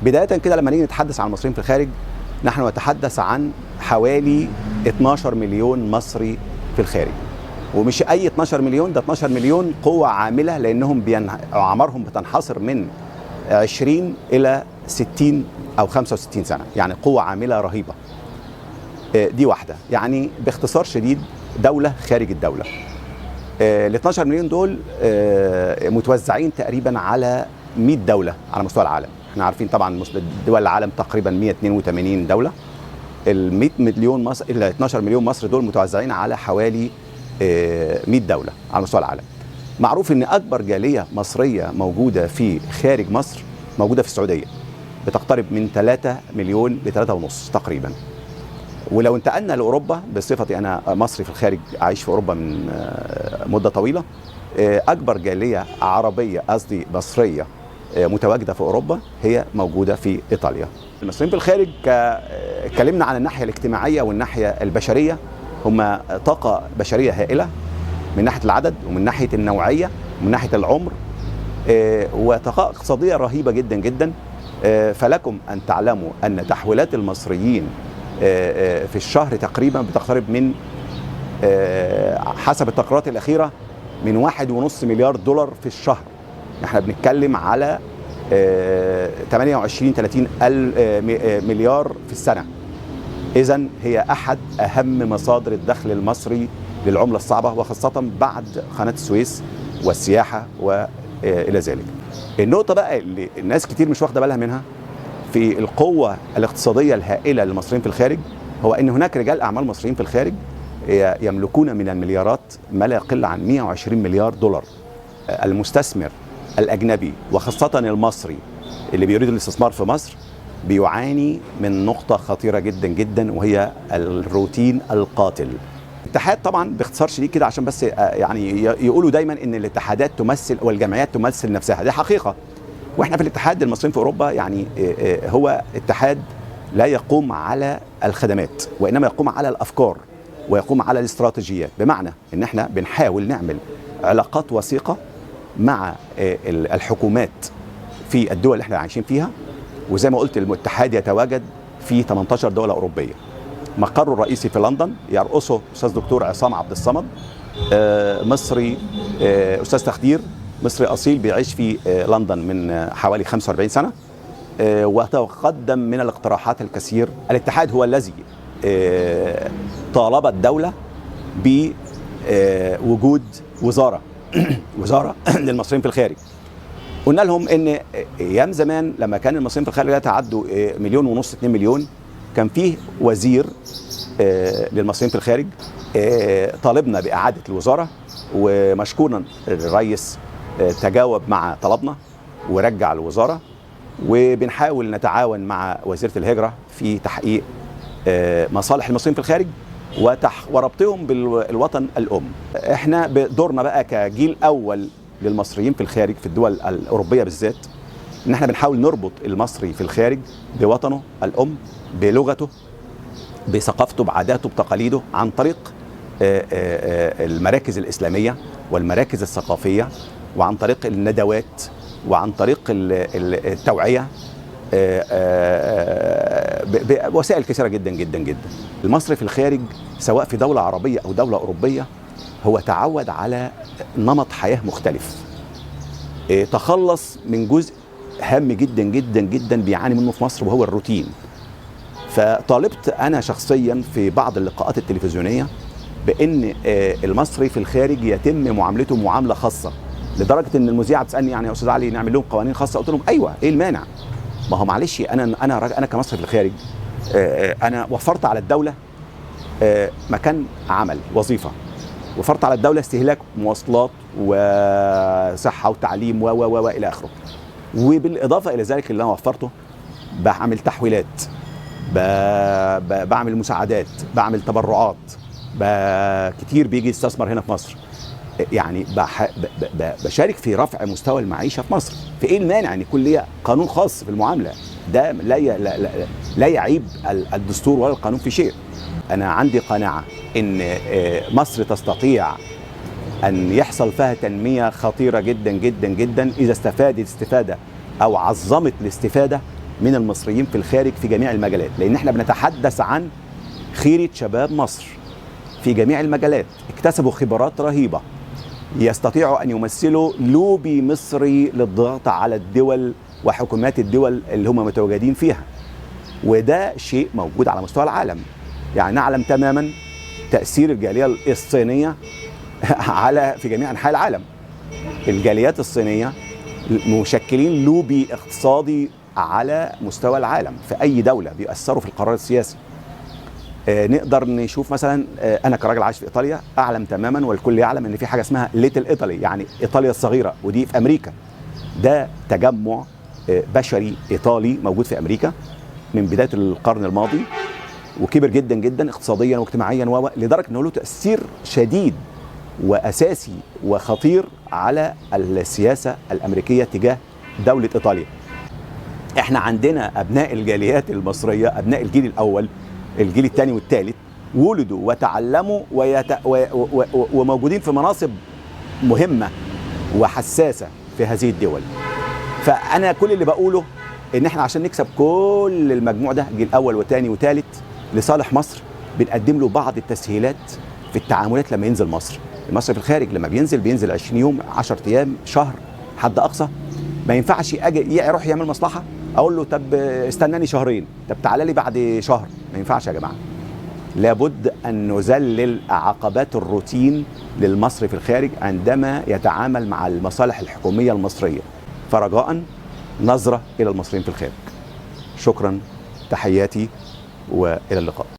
بداية كده لما نيجي نتحدث عن المصريين في الخارج، نحن نتحدث عن حوالي 12 مليون مصري في الخارج. ومش أي 12 مليون، ده 12 مليون قوة عاملة، لأنهم أعمارهم بتنحصر من 20 إلى 60 أو 65 سنة، يعني قوة عاملة رهيبة. دي واحدة، يعني باختصار شديد دولة خارج الدولة. ال 12 مليون دول متوزعين تقريبا على 100 دولة على مستوى العالم. احنا عارفين طبعا دول العالم تقريبا 182 دولة. ال 100 مليون مصر، ال 12 مليون مصري دول متوزعين على حوالي 100 دولة على مستوى العالم. معروف ان اكبر جالية مصرية موجودة في خارج مصر موجودة في السعودية، بتقترب من 3 مليون ل 3.5 تقريبا. ولو انتقلنا لاوروبا، بصفتي انا مصري في الخارج عايش في اوروبا من مده طويله، اكبر جاليه عربيه قصدي مصريه متواجده في اوروبا هي موجوده في ايطاليا. المصريين في الخارج اتكلمنا عن الناحيه الاجتماعيه والناحيه البشريه، هم طاقه بشريه هائله من ناحيه العدد ومن ناحيه النوعيه ومن ناحيه العمر، وطاقه اقتصاديه رهيبه جدا جدا. فلكم ان تعلموا ان تحويلات المصريين في الشهر تقريبا بتقترب من حسب التقريرات الأخيرة من 1.5 مليار دولار في الشهر. احنا بنتكلم على 28-30 مليار في السنة. إذن هي أحد أهم مصادر الدخل المصري للعملة الصعبة، وخاصة بعد قناة السويس والسياحة وإلى ذلك. النقطة بقى اللي الناس كتير مش واخدة بالها منها في القوة الاقتصادية الهائلة للمصريين في الخارج، هو أن هناك رجال أعمال مصريين في الخارج يملكون من المليارات ما لا يقل عن 120 مليار دولار. المستثمر الأجنبي وخاصة المصري اللي بيريد الاستثمار في مصر بيعاني من نقطة خطيرة جدا جدا، وهي الروتين القاتل. الاتحاد طبعا باختصار شديد كده عشان بس يعني يقولوا دايما ان الاتحادات تمثل والجمعيات تمثل نفسها، دي حقيقة. واحنا في الاتحاد المصريين في اوروبا يعني هو اتحاد لا يقوم على الخدمات، وانما يقوم على الافكار ويقوم على الاستراتيجيات، بمعنى ان احنا بنحاول نعمل علاقات وثيقه مع الحكومات في الدول اللي احنا عايشين فيها. وزي ما قلت الاتحاد يتواجد في 18 دوله اوروبيه. مقره الرئيسي في لندن، يرأسه استاذ دكتور عصام عبد الصمد، مصري، استاذ تخدير مصري اصيل بيعيش في لندن من حوالي 45 سنه، وتقدم من الاقتراحات الكثير. الاتحاد هو الذي طالب الدوله بوجود وزاره للمصريين في الخارج. قلنا لهم ان ايام زمان لما كان المصريين في الخارج لا يتعدوا 1.5 مليون 2 مليون، كان فيه وزير للمصريين في الخارج. طالبنا باعاده الوزاره، ومشكورا الرئيس تجاوب مع طلبنا ورجع الوزاره، وبنحاول نتعاون مع وزيره الهجره في تحقيق مصالح المصريين في الخارج وربطهم بالوطن الام. احنا بدورنا بقى كجيل اول للمصريين في الخارج في الدول الاوروبيه بالذات، ان احنا بنحاول نربط المصري في الخارج بوطنه الام، بلغته، بثقافته، بعاداته، بتقاليده، عن طريق المراكز الاسلاميه والمراكز الثقافيه، وعن طريق الندوات، وعن طريق التوعيه، بوسائل كثيره جدا جدا جدا. المصري في الخارج سواء في دوله عربيه او دوله اوروبيه هو تعود على نمط حياه مختلف، تخلص من جزء هام جدا جدا جدا بيعاني منه في مصر، وهو الروتين. فطالبت انا شخصيا في بعض اللقاءات التلفزيونيه بان المصري في الخارج يتم معاملته معامله خاصه، لدرجه ان المذيعه بتسالني يعني يا استاذ علي نعمل لهم قوانين خاصه؟ قلت لهم ايوه، ايه المانع؟ ما هو معلش انا كمصري في الخارج انا وفرت على الدوله مكان عمل، وظيفه، وفرت على الدوله استهلاك مواصلات وصحه وتعليم و الى اخره. وبالاضافه الى ذلك اللي انا وفرته بعمل تحويلات، بعمل مساعدات، بعمل تبرعات، كتير بيجي يستثمر هنا في مصر، يعني بشارك في رفع مستوى المعيشه في مصر. في ايه المانع ان يكون ليا قانون خاص في المعامله؟ ده لا يعيب الدستور ولا القانون في شيء. انا عندي قناعه ان مصر تستطيع ان يحصل فيها تنميه خطيره جدا جدا جدا اذا استفادت استفاده او عظمت الاستفاده من المصريين في الخارج في جميع المجالات، لان احنا بنتحدث عن خيرة شباب مصر في جميع المجالات، اكتسبوا خبرات رهيبة، يستطيعوا ان يمثلوا لوبي مصري للضغط على الدول وحكومات الدول اللي هم متواجدين فيها، وده شيء موجود على مستوى العالم. يعني نعلم تماما تأثير الجالية الصينية في جميع أنحاء العالم. الجاليات الصينية مشكلين لوبي اقتصادي على مستوى العالم، في أي دولة بيأثروا في القرار السياسي. نقدر نشوف مثلا، أنا كراجل عايش في إيطاليا أعلم تماما والكل يعلم إن في حاجة اسمها ليتل إيطالي، يعني إيطاليا الصغيرة، ودي في أمريكا. ده تجمع بشري إيطالي موجود في أمريكا من بداية القرن الماضي، وكبر جدا جدا اقتصاديا واجتماعيا، لدرجة أنه له تأثير شديد وأساسي وخطير على السياسة الأمريكية تجاه دولة إيطاليا. احنا عندنا أبناء الجاليات المصرية، أبناء الجيل الأول، الجيل الثاني والثالث، ولدوا وتعلموا وموجودين في مناصب مهمة وحساسة في هذه الدول. فأنا كل اللي بقوله إن احنا عشان نكسب كل المجموع ده، جيل أول وثاني وثالث، لصالح مصر بنقدم له بعض التسهيلات في التعاملات لما ينزل مصر. المصري في الخارج لما بينزل 20 يوم، 10 ايام، شهر حد اقصى. ما ينفعش اجي يروح يعمل مصلحه اقول له طب استناني شهرين، طب تعالى لي بعد شهر. ما ينفعش يا جماعه. لابد ان نذلل عقبات الروتين للمصري في الخارج عندما يتعامل مع المصالح الحكوميه المصريه. فرجاء نظره الى المصريين في الخارج. شكرا، تحياتي، والى اللقاء.